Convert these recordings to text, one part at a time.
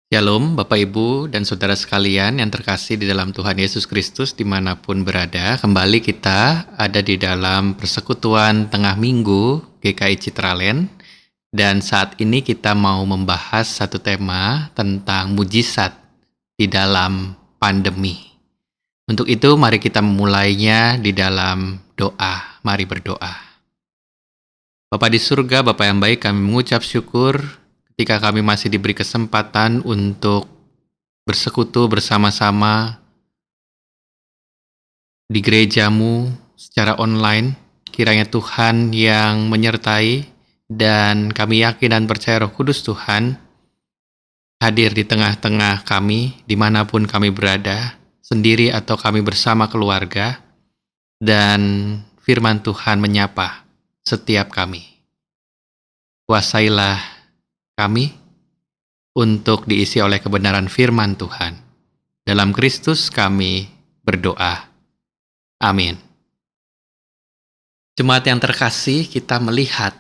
Shalom Bapak Ibu dan Saudara sekalian yang terkasih di dalam Tuhan Yesus Kristus dimanapun berada. Kembali kita ada di dalam persekutuan tengah minggu GKI Citraland. Dan saat ini kita mau membahas satu tema tentang mujizat di dalam pandemi. Untuk itu mari kita memulainya di dalam doa. Mari berdoa. Bapa di surga, Bapa yang baik, kami mengucap syukur ketika kami masih diberi kesempatan untuk bersekutu bersama-sama di gerejamu secara online. Kiranya Tuhan yang menyertai, dan kami yakin dan percaya Roh Kudus Tuhan hadir di tengah-tengah kami, dimanapun kami berada, sendiri atau kami bersama keluarga, dan firman Tuhan menyapa setiap kami. Kuasailah kami untuk diisi oleh kebenaran firman Tuhan. Dalam Kristus kami berdoa. Amin. Jemaat yang terkasih, kita melihat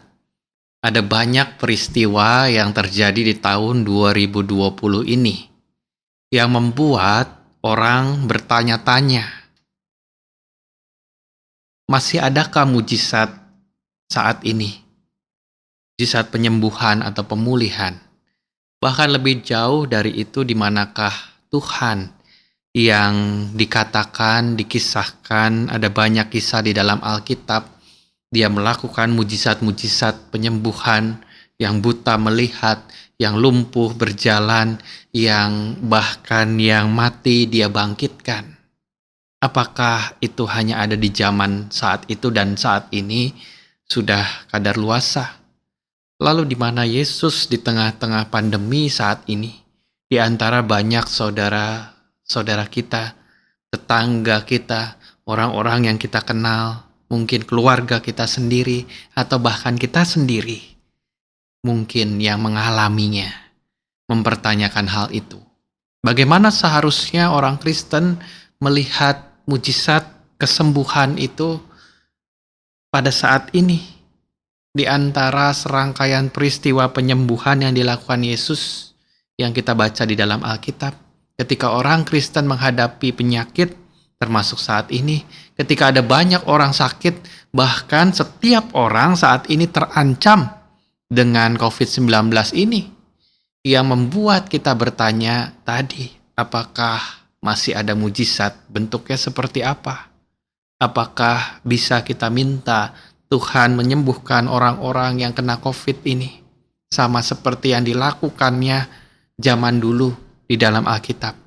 ada banyak peristiwa yang terjadi di tahun 2020 ini yang membuat orang bertanya-tanya, masih adakah mujizat saat ini? Mujizat penyembuhan atau pemulihan. Bahkan lebih jauh dari itu, di manakah Tuhan yang dikatakan, dikisahkan, ada banyak kisah di dalam Alkitab. Dia melakukan mujizat-mujizat penyembuhan, yang buta melihat, yang lumpuh berjalan, yang bahkan yang mati dia bangkitkan. Apakah itu hanya ada di zaman saat itu dan saat ini sudah kadaluarsa? Lalu di mana Yesus di tengah-tengah pandemi saat ini? Di antara banyak saudara-saudara kita, tetangga kita, orang-orang yang kita kenal, mungkin keluarga kita sendiri, atau bahkan kita sendiri, mungkin yang mengalaminya, mempertanyakan hal itu. Bagaimana seharusnya orang Kristen melihat mujizat kesembuhan itu pada saat ini? Di antara serangkaian peristiwa penyembuhan yang dilakukan Yesus yang kita baca di dalam Alkitab, ketika orang Kristen menghadapi penyakit, termasuk saat ini, ketika ada banyak orang sakit, bahkan setiap orang saat ini terancam dengan COVID-19 ini, yang membuat kita bertanya tadi, apakah masih ada mujizat? Bentuknya seperti apa? Apakah bisa kita minta Tuhan menyembuhkan orang-orang yang kena COVID ini, sama seperti yang dilakukannya zaman dulu di dalam Alkitab,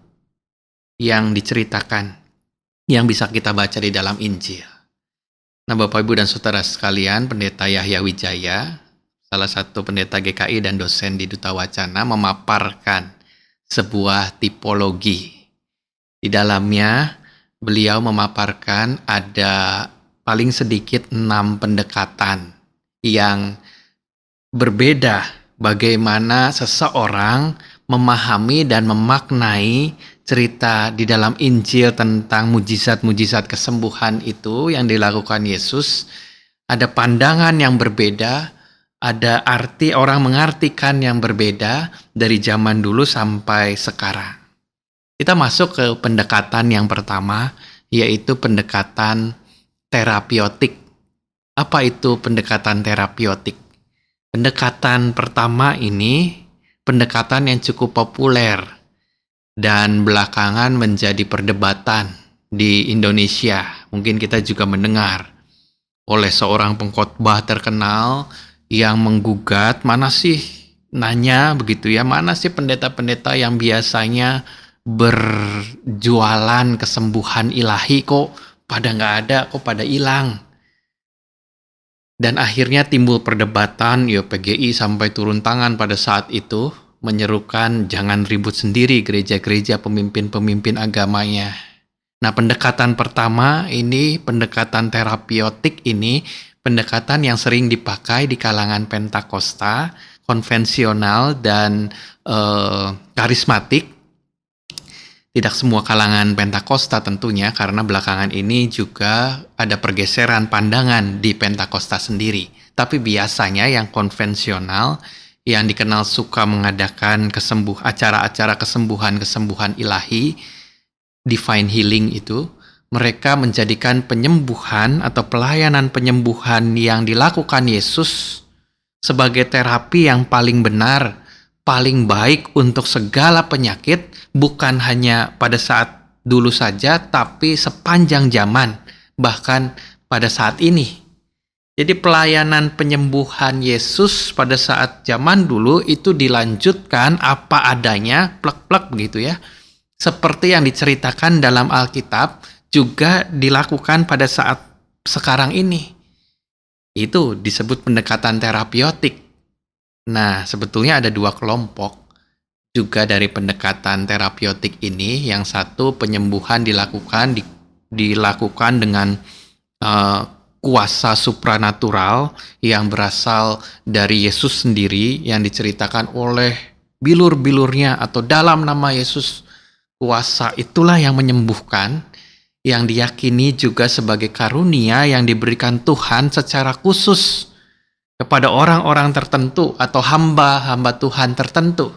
yang diceritakan, yang bisa kita baca di dalam Injil. Nah, Bapak Ibu dan Saudara sekalian, Pendeta Yahya Wijaya, salah satu pendeta GKI dan dosen di Duta Wacana, memaparkan sebuah tipologi. Di dalamnya, beliau memaparkan ada paling sedikit 6 pendekatan yang berbeda bagaimana seseorang memahami dan memaknai cerita di dalam Injil tentang mujizat-mujizat kesembuhan itu yang dilakukan Yesus. Ada pandangan yang berbeda, ada arti orang mengartikan yang berbeda dari zaman dulu sampai sekarang. Kita masuk ke pendekatan yang pertama, yaitu pendekatan terapeutik. Apa itu pendekatan terapeutik? Pendekatan pertama ini pendekatan yang cukup populer dan belakangan menjadi perdebatan di Indonesia. Mungkin kita juga mendengar oleh seorang pengkhotbah terkenal yang menggugat, mana sih pendeta-pendeta yang biasanya berjualan kesembuhan ilahi kok pada nggak ada, kok pada hilang. Dan akhirnya timbul perdebatan, PGI sampai turun tangan pada saat itu, menyerukan jangan ribut sendiri gereja-gereja pemimpin-pemimpin agamanya. Nah, pendekatan pertama ini, pendekatan terapeutik ini, pendekatan yang sering dipakai di kalangan Pentakosta, konvensional, dan karismatik. Tidak semua kalangan Pentakosta tentunya, karena belakangan ini juga ada pergeseran pandangan di Pentakosta sendiri. Tapi biasanya yang konvensional, yang dikenal suka mengadakan acara-acara kesembuhan-kesembuhan ilahi, divine healing itu, mereka menjadikan penyembuhan atau pelayanan penyembuhan yang dilakukan Yesus sebagai terapi yang paling benar, paling baik untuk segala penyakit, bukan hanya pada saat dulu saja, tapi sepanjang zaman, bahkan pada saat ini. Jadi pelayanan penyembuhan Yesus pada saat zaman dulu itu dilanjutkan apa adanya, plek-plek begitu ya. Seperti yang diceritakan dalam Alkitab, juga dilakukan pada saat sekarang ini. Itu disebut pendekatan terapeutik. Nah, sebetulnya ada dua kelompok juga dari pendekatan terapeutik ini. Yang satu, penyembuhan dilakukan dengan kuasa supranatural yang berasal dari Yesus sendiri, yang diceritakan oleh bilur-bilurnya atau dalam nama Yesus. Kuasa itulah yang menyembuhkan, yang diyakini juga sebagai karunia yang diberikan Tuhan secara khusus kepada orang-orang tertentu atau hamba-hamba Tuhan tertentu.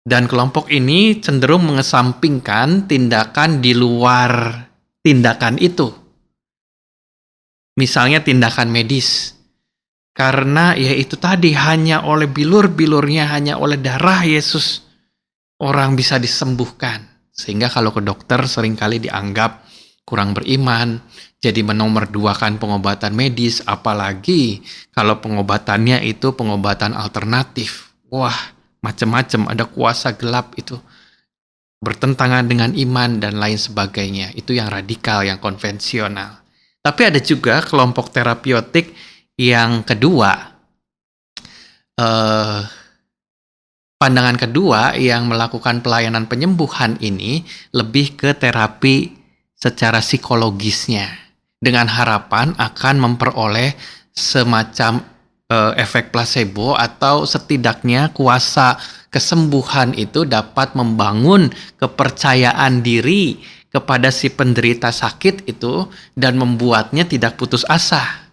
Dan kelompok ini cenderung mengesampingkan tindakan di luar tindakan itu. Misalnya tindakan medis. Karena ya itu tadi, hanya oleh bilur-bilurnya, hanya oleh darah Yesus orang bisa disembuhkan. Sehingga kalau ke dokter seringkali dianggap kurang beriman, jadi menomorduakan pengobatan medis, apalagi kalau pengobatannya itu pengobatan alternatif. Wah, macam-macam, ada kuasa gelap itu, bertentangan dengan iman dan lain sebagainya. Itu yang radikal, yang konvensional. Tapi ada juga kelompok terapeutik yang kedua, pandangan kedua yang melakukan pelayanan penyembuhan ini lebih ke terapi secara psikologisnya, dengan harapan akan memperoleh semacam efek placebo, atau setidaknya kuasa kesembuhan itu dapat membangun kepercayaan diri kepada si penderita sakit itu dan membuatnya tidak putus asa.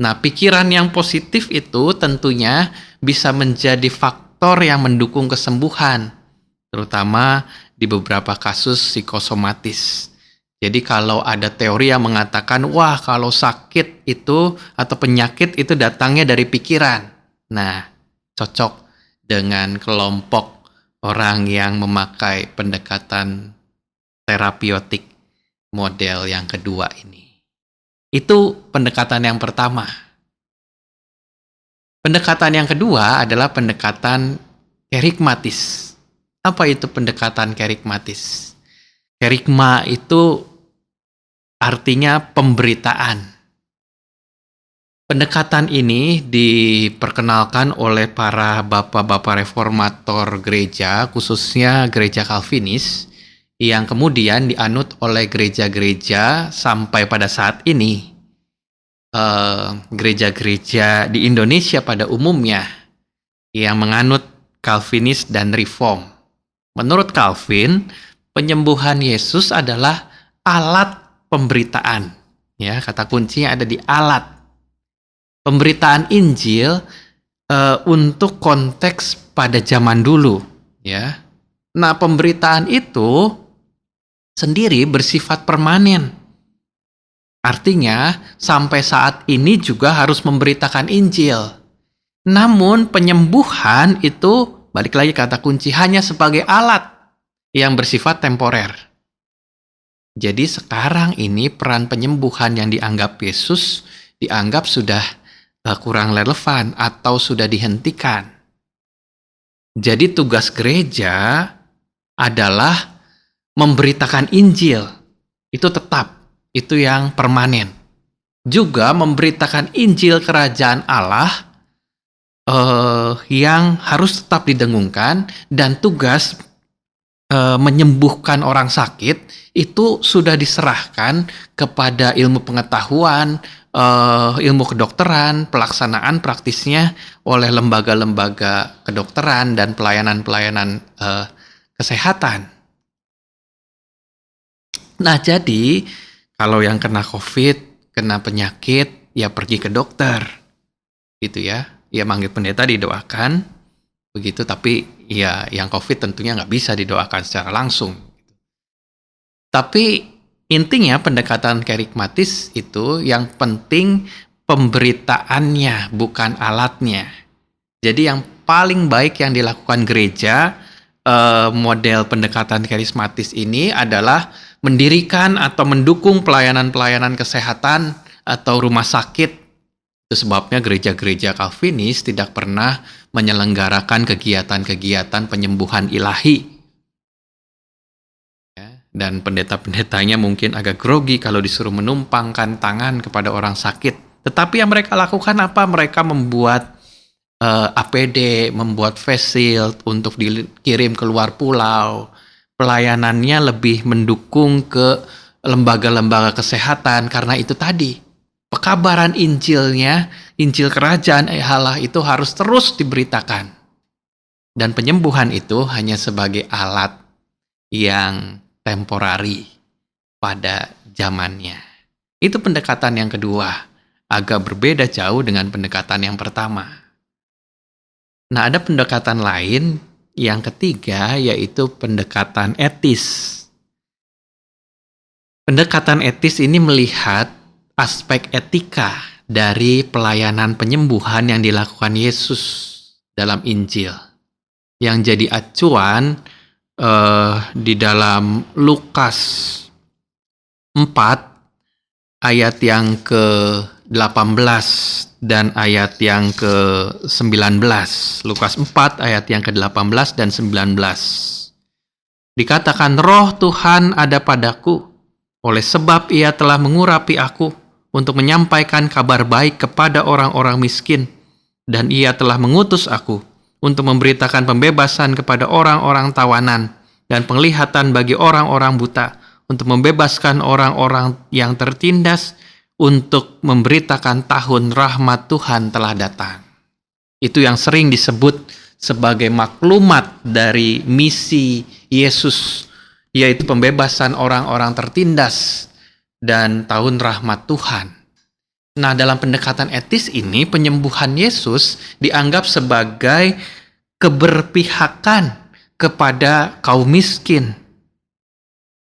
Nah, pikiran yang positif itu tentunya bisa menjadi faktor yang mendukung kesembuhan, terutama di beberapa kasus psikosomatis. Jadi kalau ada teori yang mengatakan, wah kalau sakit itu atau penyakit itu datangnya dari pikiran. Nah, cocok dengan kelompok orang yang memakai pendekatan terapeutik model yang kedua ini. Itu pendekatan yang pertama. Pendekatan yang kedua adalah pendekatan kerigmatis. Apa itu pendekatan kerigmatis? Kerigma itu artinya pemberitaan. Pendekatan ini diperkenalkan oleh para bapak-bapak reformator gereja, khususnya gereja Calvinis, yang kemudian dianut oleh gereja-gereja sampai pada saat ini. Gereja-gereja di Indonesia pada umumnya yang menganut Calvinis dan Reform. Menurut Calvin, penyembuhan Yesus adalah alat pemberitaan. Ya, kata kuncinya ada di alat. Pemberitaan Injil untuk konteks pada zaman dulu, ya. Nah, pemberitaan itu sendiri bersifat permanen. Artinya, sampai saat ini juga harus memberitakan Injil. Namun, penyembuhan itu, balik lagi kata kunci, hanya sebagai alat yang bersifat temporer. Jadi sekarang ini peran penyembuhan yang dianggap Yesus dianggap sudah kurang relevan atau sudah dihentikan. Jadi tugas gereja adalah memberitakan Injil. Itu tetap, itu yang permanen. Juga memberitakan Injil kerajaan Allah yang harus tetap didengungkan, dan tugas menyembuhkan orang sakit itu sudah diserahkan kepada ilmu pengetahuan, ilmu kedokteran, pelaksanaan praktisnya oleh lembaga-lembaga kedokteran dan pelayanan-pelayanan kesehatan. Nah, jadi kalau yang kena COVID, kena penyakit, ya pergi ke dokter, gitu ya. ya manggil pendeta didoakan, begitu, tapi ya yang COVID tentunya nggak bisa didoakan secara langsung. Tapi intinya pendekatan kerikmatis itu yang penting pemberitaannya, bukan alatnya. Jadi yang paling baik yang dilakukan gereja, model pendekatan karismatis ini adalah mendirikan atau mendukung pelayanan-pelayanan kesehatan atau rumah sakit. Itu sebabnya gereja-gereja Calvinis tidak pernah menyelenggarakan kegiatan-kegiatan penyembuhan ilahi. Dan pendeta-pendetanya mungkin agak grogi kalau disuruh menumpangkan tangan kepada orang sakit. Tetapi yang mereka lakukan apa? Mereka membuat APD, membuat face shield untuk dikirim ke luar pulau. Pelayanannya lebih mendukung ke lembaga-lembaga kesehatan karena itu tadi. Pekabaran Injilnya, Injil Kerajaan Allah itu harus terus diberitakan. Dan penyembuhan itu hanya sebagai alat yang temporari pada zamannya. Itu pendekatan yang kedua, agak berbeda jauh dengan pendekatan yang pertama. Nah, ada pendekatan lain yang ketiga, yaitu pendekatan etis. Pendekatan etis ini melihat aspek etika dari pelayanan penyembuhan yang dilakukan Yesus dalam Injil. Yang jadi acuan di dalam Lukas 4 ayat yang ke-18 dan ayat yang ke-19. Lukas 4 ayat yang ke-18 dan 19. Dikatakan, Roh Tuhan ada padaku, oleh sebab Ia telah mengurapi aku untuk menyampaikan kabar baik kepada orang-orang miskin, dan Ia telah mengutus aku untuk memberitakan pembebasan kepada orang-orang tawanan dan penglihatan bagi orang-orang buta, untuk membebaskan orang-orang yang tertindas, untuk memberitakan tahun rahmat Tuhan telah datang. Itu yang sering disebut sebagai maklumat dari misi Yesus, yaitu pembebasan orang-orang tertindas dan tahun rahmat Tuhan. Nah, dalam pendekatan etis ini, penyembuhan Yesus dianggap sebagai keberpihakan kepada kaum miskin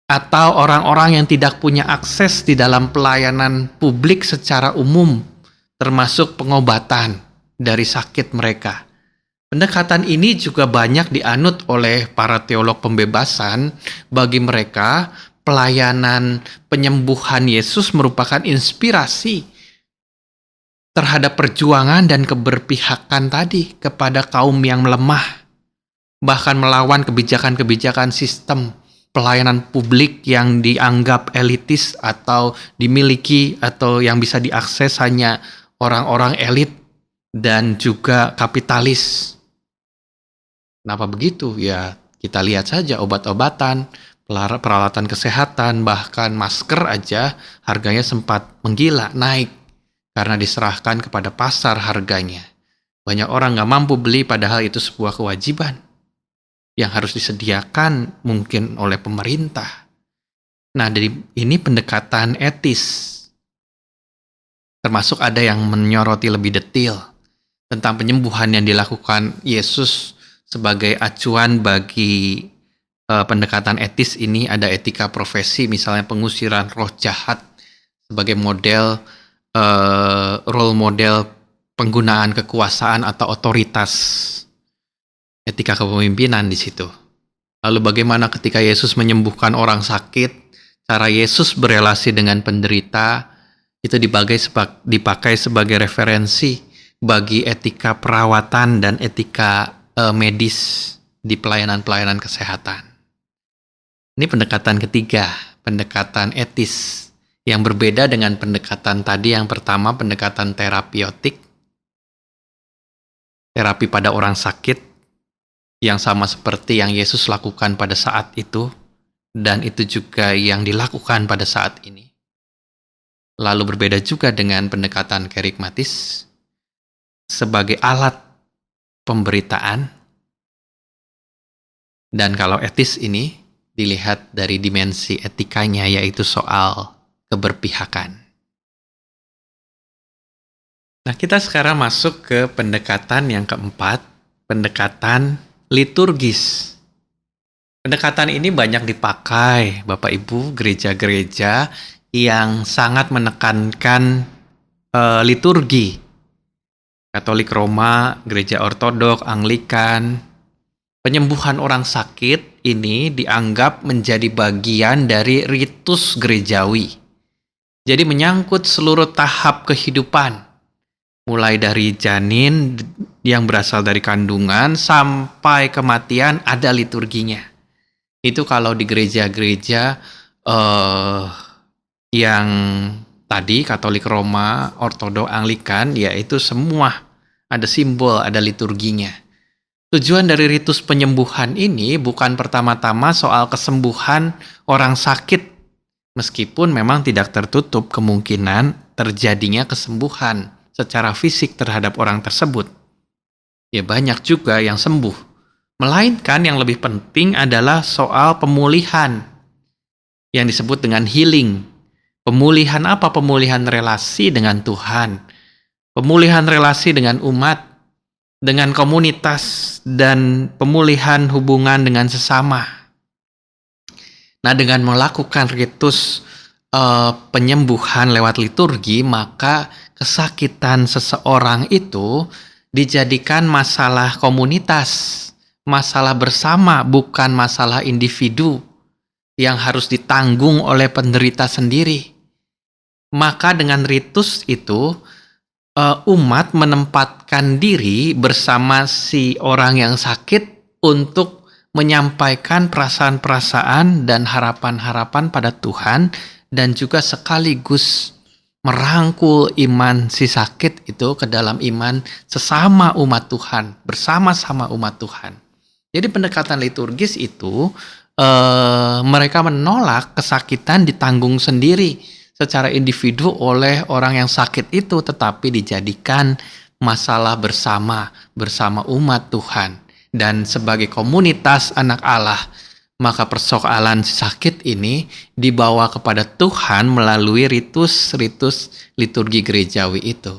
atau orang-orang yang tidak punya akses di dalam pelayanan publik secara umum, termasuk pengobatan dari sakit mereka. Pendekatan ini juga banyak dianut oleh para teolog pembebasan. Bagi mereka, pelayanan penyembuhan Yesus merupakan inspirasi terhadap perjuangan dan keberpihakan tadi kepada kaum yang melemah, bahkan melawan kebijakan-kebijakan sistem pelayanan publik yang dianggap elitis atau dimiliki atau yang bisa diakses hanya orang-orang elit dan juga kapitalis. Kenapa begitu? Ya, kita lihat saja obat-obatan, peralatan kesehatan, bahkan masker aja harganya sempat menggila, naik karena diserahkan kepada pasar harganya. Banyak orang nggak mampu beli padahal itu sebuah kewajiban yang harus disediakan mungkin oleh pemerintah. Nah, dari ini pendekatan etis. Termasuk ada yang menyoroti lebih detail tentang penyembuhan yang dilakukan Yesus sebagai acuan bagi pendekatan etis ini. Ada etika profesi, misalnya pengusiran roh jahat sebagai model, role model penggunaan kekuasaan atau otoritas. Etika kepemimpinan di situ. Lalu bagaimana ketika Yesus menyembuhkan orang sakit, cara Yesus berelasi dengan penderita itu dipakai sebagai referensi bagi etika perawatan dan etika medis di pelayanan-pelayanan kesehatan. Ini pendekatan ketiga, pendekatan etis yang berbeda dengan pendekatan tadi yang pertama, pendekatan terapeutik, terapi pada orang sakit, yang sama seperti yang Yesus lakukan pada saat itu, dan itu juga yang dilakukan pada saat ini. Lalu berbeda juga dengan pendekatan kerikmatis sebagai alat pemberitaan, dan kalau etis ini dilihat dari dimensi etikanya, yaitu soal keberpihakan. Nah, kita sekarang masuk ke pendekatan yang keempat, pendekatan liturgis. Pendekatan ini banyak dipakai Bapak Ibu gereja-gereja yang sangat menekankan liturgi. Katolik Roma, Gereja Ortodok, Anglikan. Penyembuhan orang sakit ini dianggap menjadi bagian dari ritus gerejawi. Jadi menyangkut seluruh tahap kehidupan, mulai dari janin yang berasal dari kandungan sampai kematian ada liturginya. Itu kalau di gereja-gereja yang tadi Katolik Roma, Ortodok, Anglikan, yaitu semua ada simbol, ada liturginya. Tujuan dari ritus penyembuhan ini bukan pertama-tama soal kesembuhan orang sakit, meskipun memang tidak tertutup kemungkinan terjadinya kesembuhan secara fisik terhadap orang tersebut. Ya banyak juga yang sembuh. Melainkan yang lebih penting adalah soal pemulihan yang disebut dengan healing. Pemulihan apa? Pemulihan relasi dengan Tuhan. Pemulihan relasi dengan umat, dengan komunitas, dan pemulihan hubungan dengan sesama. Nah, dengan melakukan ritus penyembuhan lewat liturgi, maka kesakitan seseorang itu dijadikan masalah komunitas, masalah bersama, bukan masalah individu yang harus ditanggung oleh penderita sendiri. Maka dengan ritus itu, umat menempatkan diri bersama si orang yang sakit untuk menyampaikan perasaan-perasaan dan harapan-harapan pada Tuhan, dan juga sekaligus merangkul iman si sakit itu ke dalam iman sesama umat Tuhan, bersama-sama umat Tuhan. Jadi pendekatan liturgis itu mereka menolak kesakitan ditanggung sendiri secara individu oleh orang yang sakit itu, tetapi dijadikan masalah bersama umat Tuhan. Dan sebagai komunitas anak Allah, maka persoalan sakit ini dibawa kepada Tuhan melalui ritus-ritus liturgi gerejawi itu.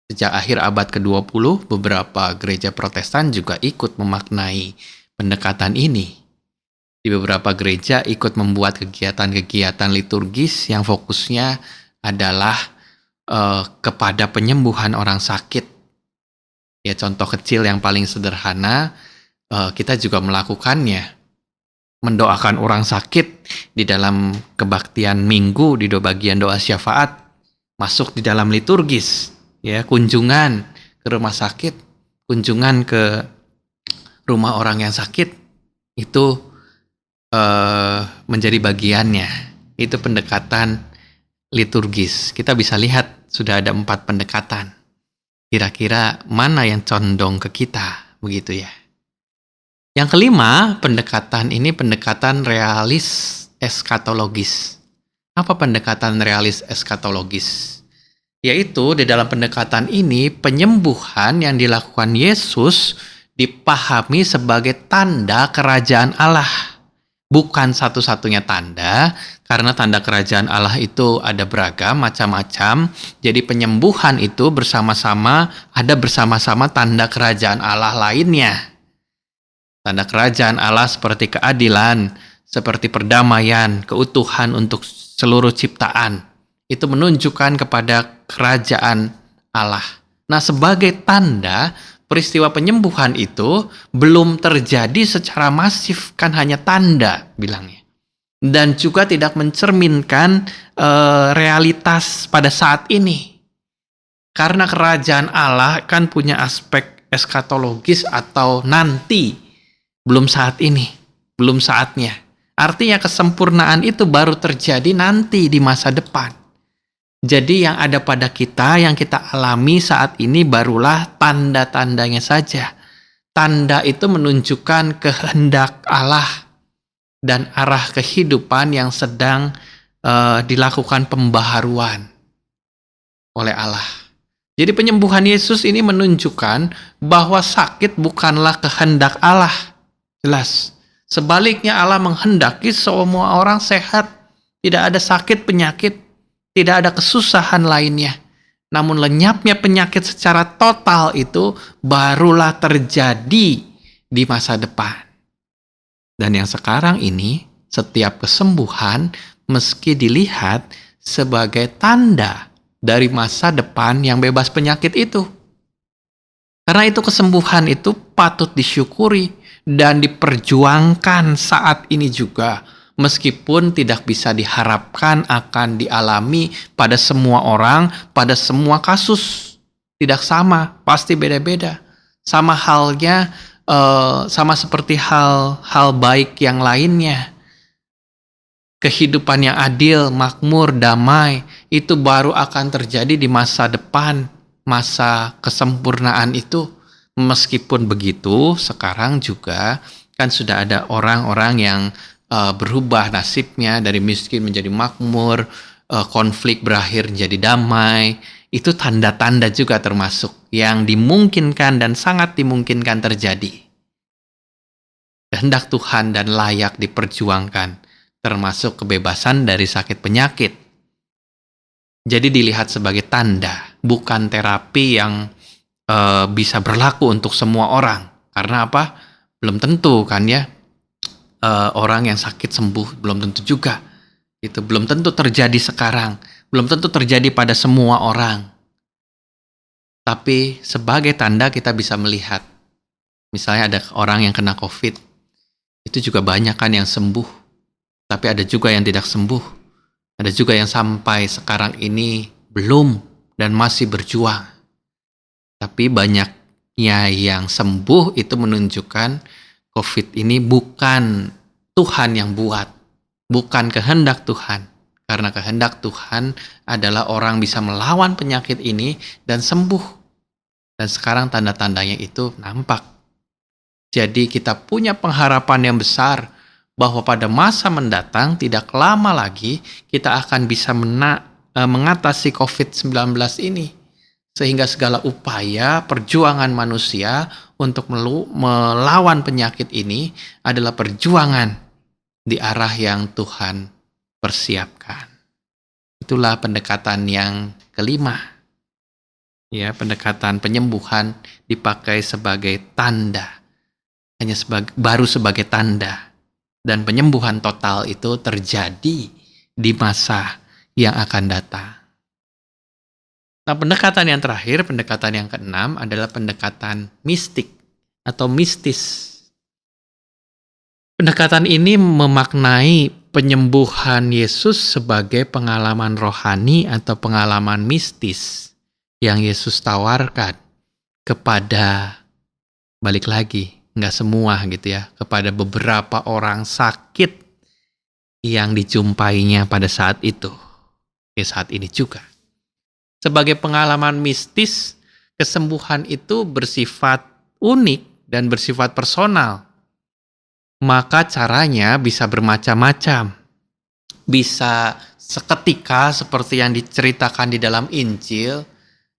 Sejak akhir abad ke-20, beberapa gereja Protestan juga ikut memaknai pendekatan ini. Di beberapa gereja ikut membuat kegiatan-kegiatan liturgis yang fokusnya adalah kepada penyembuhan orang sakit. Ya, contoh kecil yang paling sederhana, kita juga melakukannya. Mendoakan orang sakit di dalam kebaktian minggu, di bagian doa syafaat, masuk di dalam liturgis. Ya, kunjungan ke rumah sakit, kunjungan ke rumah orang yang sakit, itu menjadi bagiannya. Itu pendekatan liturgis. Kita bisa lihat sudah ada 4 pendekatan. Kira-kira mana yang condong ke kita, begitu ya. Yang kelima, pendekatan ini pendekatan realis eskatologis. Apa pendekatan realis eskatologis? Yaitu di dalam pendekatan ini penyembuhan yang dilakukan Yesus dipahami sebagai tanda kerajaan Allah. Bukan satu-satunya tanda, karena tanda kerajaan Allah itu ada beragam, macam-macam. Jadi penyembuhan itu ada bersama-sama tanda kerajaan Allah lainnya. Tanda kerajaan Allah seperti keadilan, seperti perdamaian, keutuhan untuk seluruh ciptaan. Itu menunjukkan kepada kerajaan Allah. Nah, sebagai tanda, peristiwa penyembuhan itu belum terjadi secara masif, kan hanya tanda bilangnya. Dan juga tidak mencerminkan realitas pada saat ini. Karena kerajaan Allah kan punya aspek eskatologis atau nanti, belum saat ini, belum saatnya. Artinya kesempurnaan itu baru terjadi nanti di masa depan. Jadi yang ada pada kita, yang kita alami saat ini barulah tanda-tandanya saja. Tanda itu menunjukkan kehendak Allah dan arah kehidupan yang sedang dilakukan pembaharuan oleh Allah. Jadi penyembuhan Yesus ini menunjukkan bahwa sakit bukanlah kehendak Allah. Jelas. Sebaliknya Allah menghendaki semua orang sehat. Tidak ada sakit, penyakit, tidak ada kesusahan lainnya. Namun lenyapnya penyakit secara total itu barulah terjadi di masa depan. Dan yang sekarang ini, setiap kesembuhan meski dilihat sebagai tanda dari masa depan yang bebas penyakit itu. Karena itu kesembuhan itu patut disyukuri dan diperjuangkan saat ini juga. Meskipun tidak bisa diharapkan akan dialami pada semua orang, pada semua kasus. Tidak sama, pasti beda-beda. Sama halnya, sama seperti hal baik yang lainnya. Kehidupan yang adil, makmur, damai, itu baru akan terjadi di masa depan. Masa kesempurnaan itu. Meskipun begitu, sekarang juga kan sudah ada orang-orang yang berubah nasibnya dari miskin menjadi makmur, konflik berakhir menjadi damai. Itu tanda-tanda juga termasuk yang dimungkinkan dan sangat dimungkinkan terjadi. Kehendak Tuhan dan layak diperjuangkan, termasuk kebebasan dari sakit penyakit. Jadi dilihat sebagai tanda, bukan terapi yang bisa berlaku untuk semua orang. Karena apa? Belum tentu kan ya, orang yang sakit sembuh, belum tentu juga. Itu belum tentu terjadi sekarang, belum tentu terjadi pada semua orang. Tapi sebagai tanda kita bisa melihat, misalnya ada orang yang kena COVID, itu juga banyak kan yang sembuh, tapi ada juga yang tidak sembuh. Ada juga yang sampai sekarang ini belum dan masih berjuang. Tapi banyaknya yang sembuh itu menunjukkan COVID ini bukan Tuhan yang buat, bukan kehendak Tuhan. Karena kehendak Tuhan adalah orang bisa melawan penyakit ini dan sembuh. Dan sekarang tanda-tandanya itu nampak. Jadi kita punya pengharapan yang besar bahwa pada masa mendatang tidak lama lagi kita akan bisa mengatasi COVID-19 ini. Sehingga segala upaya perjuangan manusia untuk melawan penyakit ini adalah perjuangan di arah yang Tuhan persiapkan. Itulah pendekatan yang kelima. Ya, pendekatan penyembuhan dipakai sebagai tanda. Hanya baru sebagai tanda. Dan penyembuhan total itu terjadi di masa yang akan datang. Nah, pendekatan yang terakhir, pendekatan yang keenam adalah pendekatan mistik atau mistis. Pendekatan ini memaknai penyembuhan Yesus sebagai pengalaman rohani atau pengalaman mistis yang Yesus tawarkan kepada, balik lagi, nggak semua gitu ya, kepada beberapa orang sakit yang dijumpainya pada saat itu. Ya, saat ini juga. Sebagai pengalaman mistis, kesembuhan itu bersifat unik dan bersifat personal. Maka caranya bisa bermacam-macam. Bisa seketika seperti yang diceritakan di dalam Injil,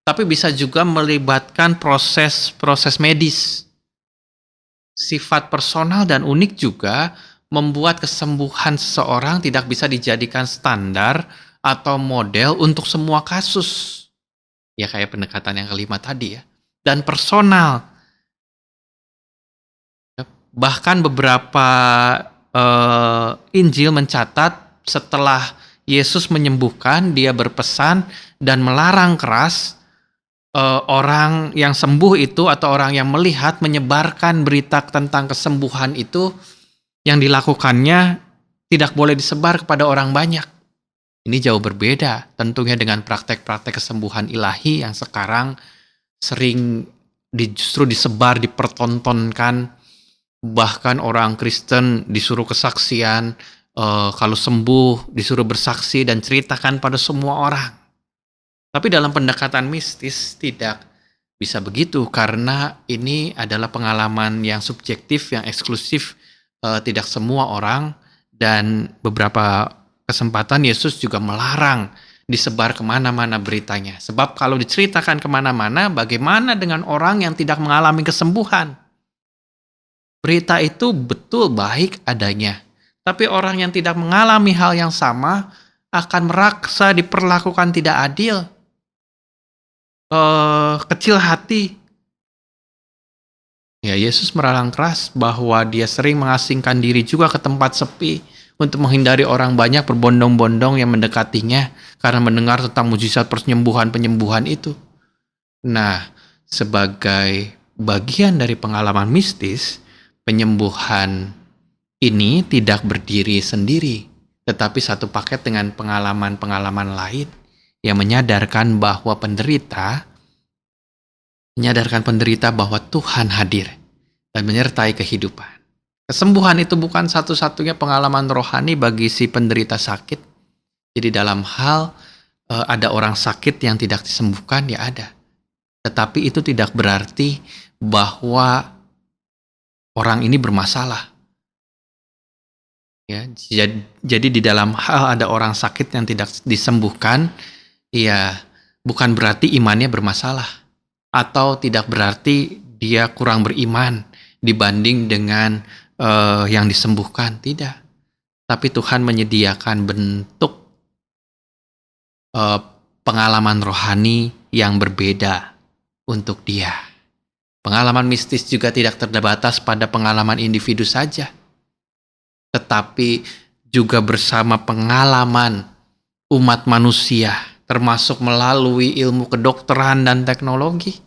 tapi bisa juga melibatkan proses medis. Sifat personal dan unik juga membuat kesembuhan seseorang tidak bisa dijadikan standar atau model untuk semua kasus. Ya kayak pendekatan yang kelima tadi ya. Dan personal. Bahkan beberapa Injil mencatat setelah Yesus menyembuhkan, dia berpesan dan melarang keras orang yang sembuh itu atau orang yang melihat menyebarkan berita tentang kesembuhan itu, yang dilakukannya tidak boleh disebar kepada orang banyak. Ini jauh berbeda tentunya dengan praktek-praktek kesembuhan ilahi yang sekarang sering justru disebar, dipertontonkan. Bahkan orang Kristen disuruh kesaksian, kalau sembuh disuruh bersaksi dan ceritakan pada semua orang. Tapi dalam pendekatan mistis tidak bisa begitu, karena ini adalah pengalaman yang subjektif, yang eksklusif, tidak semua orang, dan beberapa kesempatan Yesus juga melarang disebar kemana-mana beritanya. Sebab kalau diceritakan kemana-mana, bagaimana dengan orang yang tidak mengalami kesembuhan? Berita itu betul baik adanya, tapi orang yang tidak mengalami hal yang sama akan merasa diperlakukan tidak adil. kecil hati. Ya, Yesus meralang keras bahwa dia sering mengasingkan diri juga ke tempat sepi untuk menghindari orang banyak berbondong-bondong yang mendekatinya karena mendengar tentang mujizat penyembuhan-penyembuhan itu. Nah, sebagai bagian dari pengalaman mistis, penyembuhan ini tidak berdiri sendiri, tetapi satu paket dengan pengalaman-pengalaman lain yang menyadarkan penderita bahwa Tuhan hadir dan menyertai kehidupan. Kesembuhan itu bukan satu-satunya pengalaman rohani bagi si penderita sakit. Jadi dalam hal ada orang sakit yang tidak disembuhkan, ya ada. Tetapi itu tidak berarti bahwa orang ini bermasalah. Ya, jadi di dalam hal ada orang sakit yang tidak disembuhkan, ya bukan berarti imannya bermasalah. Atau tidak berarti dia kurang beriman dibanding dengan yang disembuhkan. Tidak. Tapi Tuhan menyediakan bentuk pengalaman rohani yang berbeda untuk dia. Pengalaman mistis juga tidak terbatas pada pengalaman individu saja, tetapi juga bersama pengalaman umat manusia, termasuk melalui ilmu kedokteran dan teknologi.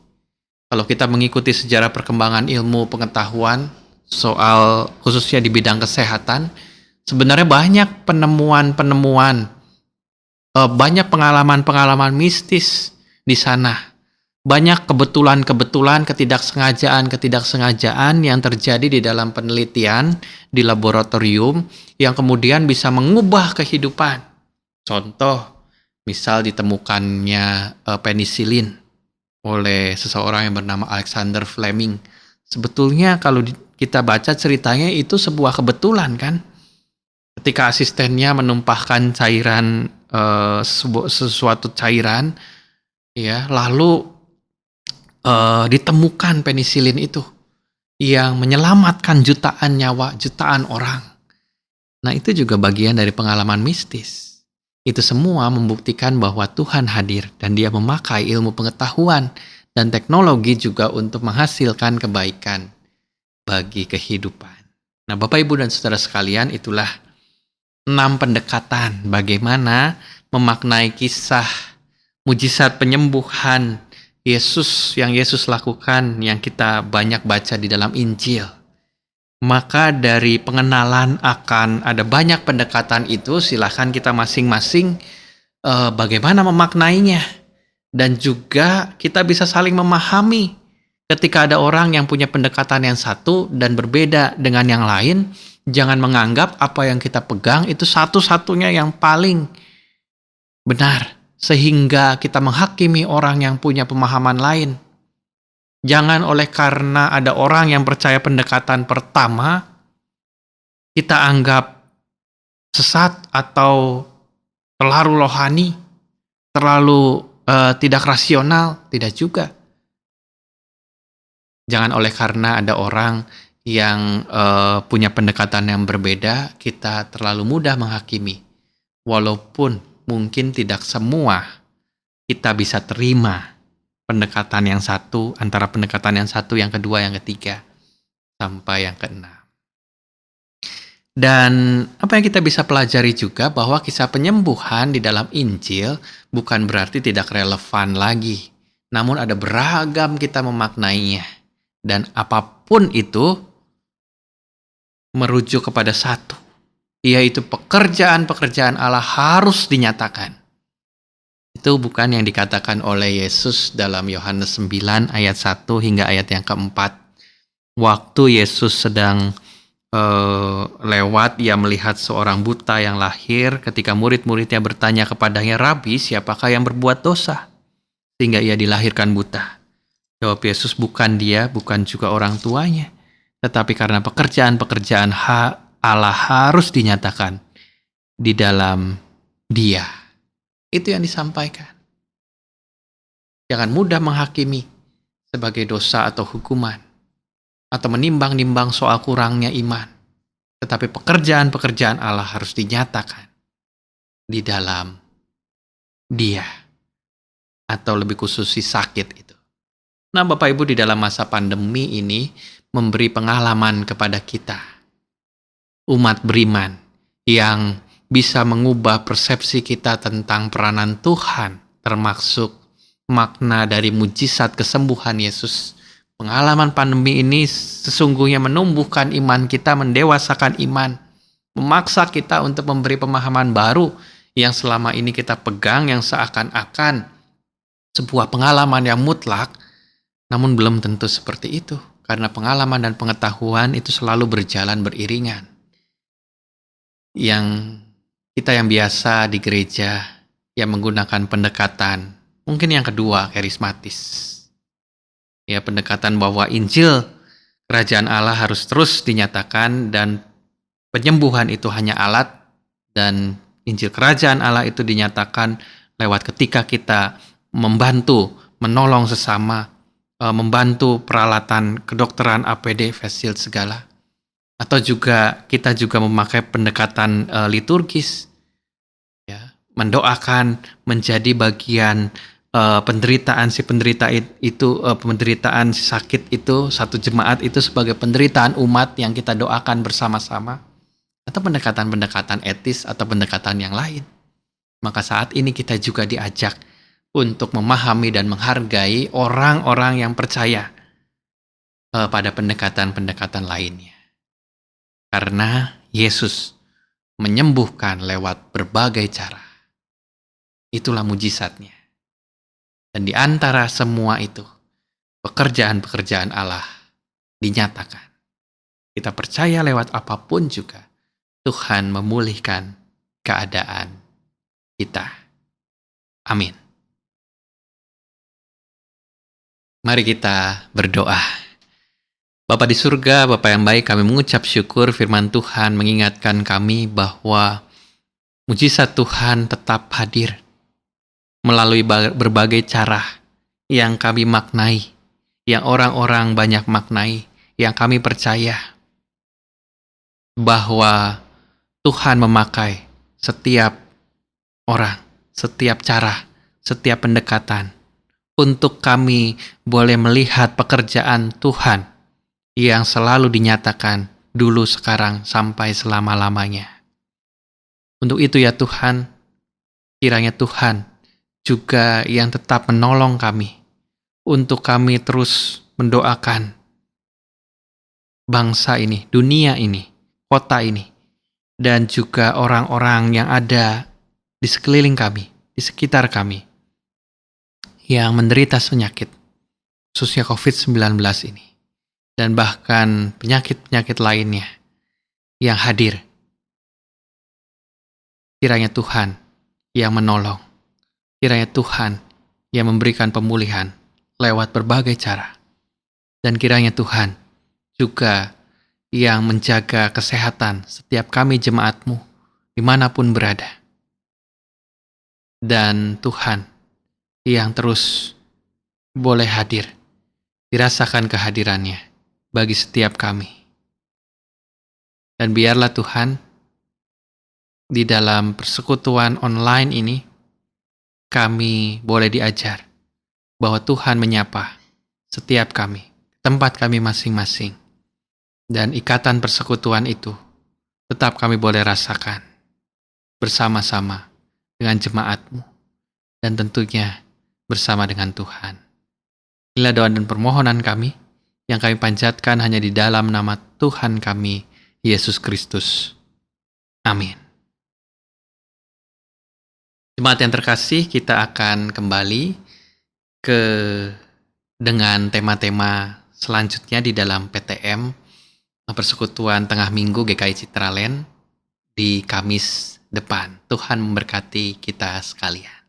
Kalau kita mengikuti sejarah perkembangan ilmu pengetahuan soal khususnya di bidang kesehatan, sebenarnya banyak penemuan-penemuan, banyak pengalaman-pengalaman mistis di sana. Banyak kebetulan-kebetulan, ketidaksengajaan yang terjadi di dalam penelitian di laboratorium yang kemudian bisa mengubah kehidupan. Contoh, misal ditemukannya penisilin oleh seseorang yang bernama Alexander Fleming. Sebetulnya kalau kita baca ceritanya itu sebuah kebetulan kan. Ketika asistennya menumpahkan cairan, sesuatu cairan, ya, lalu ditemukan penisilin itu yang menyelamatkan jutaan nyawa, jutaan orang. Nah, itu juga bagian dari pengalaman mistis. Itu semua membuktikan bahwa Tuhan hadir dan dia memakai ilmu pengetahuan dan teknologi juga untuk menghasilkan kebaikan bagi kehidupan. Nah, Bapak, Ibu, dan Saudara sekalian, itulah 6 pendekatan bagaimana memaknai kisah mujizat penyembuhan Yesus yang Yesus lakukan yang kita banyak baca di dalam Injil. Maka dari pengenalan akan ada banyak pendekatan itu, silahkan kita masing-masing bagaimana memaknainya. Dan juga kita bisa saling memahami ketika ada orang yang punya pendekatan yang satu dan berbeda dengan yang lain. Jangan menganggap apa yang kita pegang itu satu-satunya yang paling benar, sehingga kita menghakimi orang yang punya pemahaman lain. Jangan oleh karena ada orang yang percaya pendekatan pertama, kita anggap sesat atau terlalu rohani, terlalu tidak rasional. Tidak juga. Jangan oleh karena ada orang yang punya pendekatan yang berbeda, kita terlalu mudah menghakimi. Walaupun mungkin tidak semua kita bisa terima pendekatan yang satu, antara pendekatan yang satu, yang kedua, yang ketiga, sampai yang keenam. Dan apa yang kita bisa pelajari juga bahwa kisah penyembuhan di dalam Injil bukan berarti tidak relevan lagi. Namun ada beragam kita memaknainya. Dan apapun itu merujuk kepada satu, yaitu pekerjaan-pekerjaan Allah harus dinyatakan. Itu bukan yang dikatakan oleh Yesus dalam Yohanes 9 ayat 1 hingga ayat yang keempat. Waktu Yesus sedang lewat, ia melihat seorang buta yang lahir. Ketika murid-muridnya bertanya kepadanya, "Rabi, siapakah yang berbuat dosa sehingga ia dilahirkan buta?" Jawab Yesus, "Bukan dia, bukan juga orang tuanya, tetapi karena pekerjaan-pekerjaan Allah harus dinyatakan di dalam dia." Itu yang disampaikan. Jangan mudah menghakimi sebagai dosa atau hukuman, atau menimbang-nimbang soal kurangnya iman. Tetapi pekerjaan-pekerjaan Allah harus dinyatakan di dalam dia. atau lebih khusus si sakit itu. Nah, Bapak Ibu, di dalam masa pandemi ini memberi pengalaman kepada kita, umat beriman, yang bisa mengubah persepsi kita tentang peranan Tuhan, termasuk makna dari mujizat kesembuhan Yesus. Pengalaman pandemi ini sesungguhnya menumbuhkan iman kita, mendewasakan iman, memaksa kita untuk memberi pemahaman baru yang selama ini kita pegang, yang seakan-akan sebuah pengalaman yang mutlak, namun belum tentu seperti itu, karena pengalaman dan pengetahuan itu selalu berjalan beriringan. Yang kita yang biasa di gereja, yang menggunakan pendekatan, mungkin yang kedua, karismatis. Ya, pendekatan bahwa Injil Kerajaan Allah harus terus dinyatakan dan penyembuhan itu hanya alat, dan Injil Kerajaan Allah itu dinyatakan lewat ketika kita membantu, menolong sesama, membantu peralatan kedokteran, APD, face shield segala. Atau juga kita juga memakai pendekatan liturgis, ya, mendoakan menjadi bagian penderitaan si penderita itu, penderitaan si sakit itu, satu jemaat itu sebagai penderitaan umat yang kita doakan bersama-sama, atau pendekatan-pendekatan etis atau pendekatan yang lain. Maka saat ini kita juga diajak untuk memahami dan menghargai orang-orang yang percaya pada pendekatan-pendekatan lainnya. Karena Yesus menyembuhkan lewat berbagai cara. Itulah mujizatnya. Dan di antara semua itu, pekerjaan-pekerjaan Allah dinyatakan. Kita percaya lewat apapun juga, Tuhan memulihkan keadaan kita. Amin. Mari kita berdoa. Bapa di surga, Bapa yang baik, kami mengucap syukur firman Tuhan mengingatkan kami bahwa mujizat Tuhan tetap hadir melalui berbagai cara yang kami maknai, yang orang-orang banyak maknai, yang kami percaya bahwa Tuhan memakai setiap orang, setiap cara, setiap pendekatan untuk kami boleh melihat pekerjaan Tuhan yang selalu dinyatakan dulu, sekarang, sampai selama-lamanya. Untuk itu ya Tuhan, kiranya Tuhan juga yang tetap menolong kami, untuk kami terus mendoakan bangsa ini, dunia ini, kota ini, dan juga orang-orang yang ada di sekeliling kami, di sekitar kami, yang menderita penyakit, khususnya COVID-19 ini, dan bahkan penyakit-penyakit lainnya yang hadir. Kiranya Tuhan yang menolong, kiranya Tuhan yang memberikan pemulihan lewat berbagai cara. Dan kiranya Tuhan juga yang menjaga kesehatan setiap kami jemaat-Mu dimanapun berada. Dan Tuhan yang terus boleh hadir, dirasakan kehadirannya bagi setiap kami. Dan biarlah Tuhan, di dalam persekutuan online ini, kami boleh diajar bahwa Tuhan menyapa setiap kami, tempat kami masing-masing. Dan ikatan persekutuan itu tetap kami boleh rasakan bersama-sama dengan jemaat-Mu, dan tentunya bersama dengan Tuhan. Inilah doa dan permohonan kami yang kami panjatkan hanya di dalam nama Tuhan kami, Yesus Kristus. Amin. Jemaat yang terkasih, kita akan kembali dengan tema-tema selanjutnya di dalam PTM Persekutuan Tengah Minggu GKI Citraland di Kamis depan. Tuhan memberkati kita sekalian.